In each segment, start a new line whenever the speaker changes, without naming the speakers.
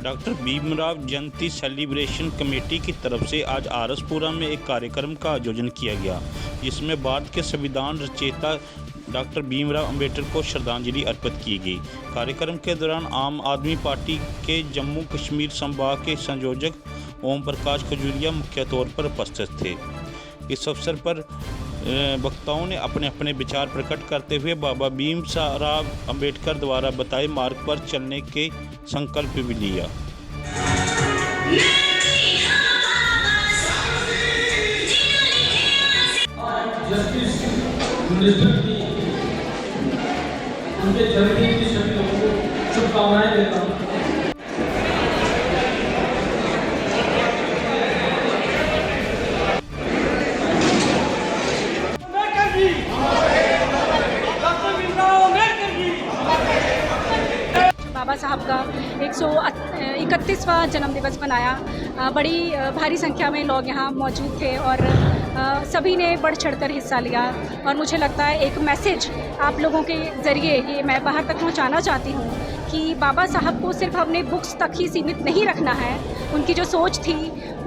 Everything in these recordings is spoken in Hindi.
डॉक्टर भीमराव जयंती सेलिब्रेशन कमेटी की तरफ से आज आरसपुरा में एक कार्यक्रम का आयोजन किया गया, जिसमें भारत के संविधान रचयिता डॉक्टर भीमराव अंबेडकर को श्रद्धांजलि अर्पित की गई। कार्यक्रम के दौरान आम आदमी पार्टी के जम्मू कश्मीर संभाग के संयोजक ओम प्रकाश खजूरिया मुख्य तौर पर उपस्थित थे। इस अवसर पर वक्ताओं ने अपने अपने विचार प्रकट करते हुए बाबा भीमराव अंबेडकर द्वारा बताए मार्ग पर चलने के संकल्प भी लिया।
उनके जन्मदिन की सभी लोगों को शुभकामनाएं देता हूँ।
बाबा साहब का 131वां जन्मदिवस मनाया। बड़ी भारी संख्या में लोग यहाँ मौजूद थे और सभी ने बढ़ चढ़कर हिस्सा लिया और मुझे लगता है एक मैसेज आप लोगों के ज़रिए ये मैं बाहर तक पहुँचाना चाहती हूँ कि बाबा साहब को सिर्फ अपने बुक्स तक ही सीमित नहीं रखना है। उनकी जो सोच थी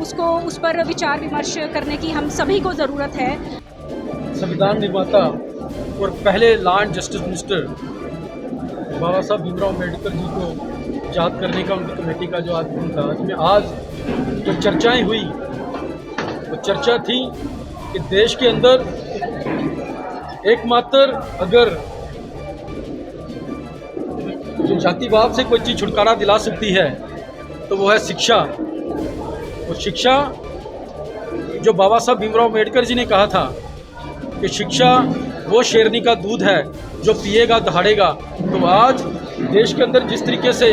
उस पर विचार विमर्श करने की हम सभी को ज़रूरत है।
संविधान निर्माता और पहले लॉर्ड जस्टिस मिनिस्टर बाबा साहब भीमराव अम्बेडकर जी को याद करने का उनकी कमेटी का जो आज दिन था, इसमें आज जो चर्चाएं हुई वो चर्चा थी कि देश के अंदर एकमात्र अगर जो जातिवाद से कोई चीज़ छुटकारा दिला सकती है तो वो है शिक्षा। और शिक्षा जो बाबा साहब भीमराव अम्बेडकर जी ने कहा था कि शिक्षा वो शेरनी का दूध है जो पिएगा दहाड़ेगा। तो आज देश के अंदर जिस तरीके से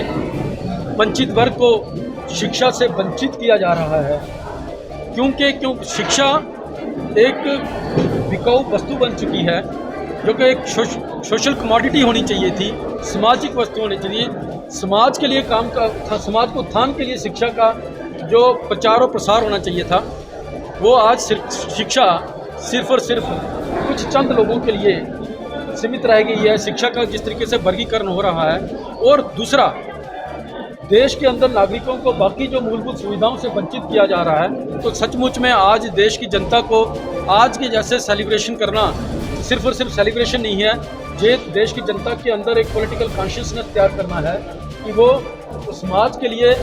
वंचित वर्ग को शिक्षा से वंचित किया जा रहा है, क्योंकि शिक्षा एक बिकाऊ वस्तु बन चुकी है, जो कि एक सोशल कमोडिटी होनी चाहिए थी, सामाजिक वस्तु होनी चाहिए। समाज के लिए काम का था, समाज को उत्थान के लिए शिक्षा का जो प्रचार और प्रसार होना चाहिए था, वो आज शिक्षा सिर्फ और सिर्फ कुछ चंद लोगों के लिए सीमित रह गई है। शिक्षा का जिस तरीके से वर्गीकरण हो रहा है और दूसरा देश के अंदर नागरिकों को बाकी जो मूलभूत सुविधाओं से वंचित किया जा रहा है, तो सचमुच में आज देश की जनता को आज के जैसे सेलिब्रेशन करना सिर्फ और सिर्फ सेलिब्रेशन नहीं है, ये देश की जनता के अंदर एक पॉलिटिकल कॉन्शियसनेस तैयार करना है कि वो समाज के लिए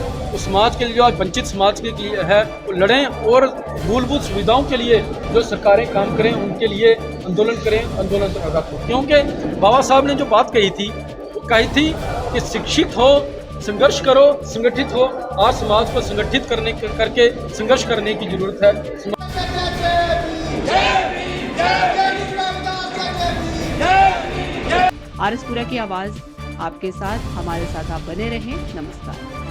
जो आज वंचित समाज के लिए है वो लड़ें और मूलभूत सुविधाओं के लिए जो सरकारें काम करें उनके लिए आंदोलन करें, आंदोलन रखें। क्योंकि बाबा साहब ने जो बात कही थी वो कही थी कि शिक्षित हो, संघर्ष करो, संगठित हो। आज समाज को संगठित करके संघर्ष करने की जरूरत है।
आरसपुरा की आवाज़ आपके साथ, हमारे साथ आप बने रहें। नमस्कार।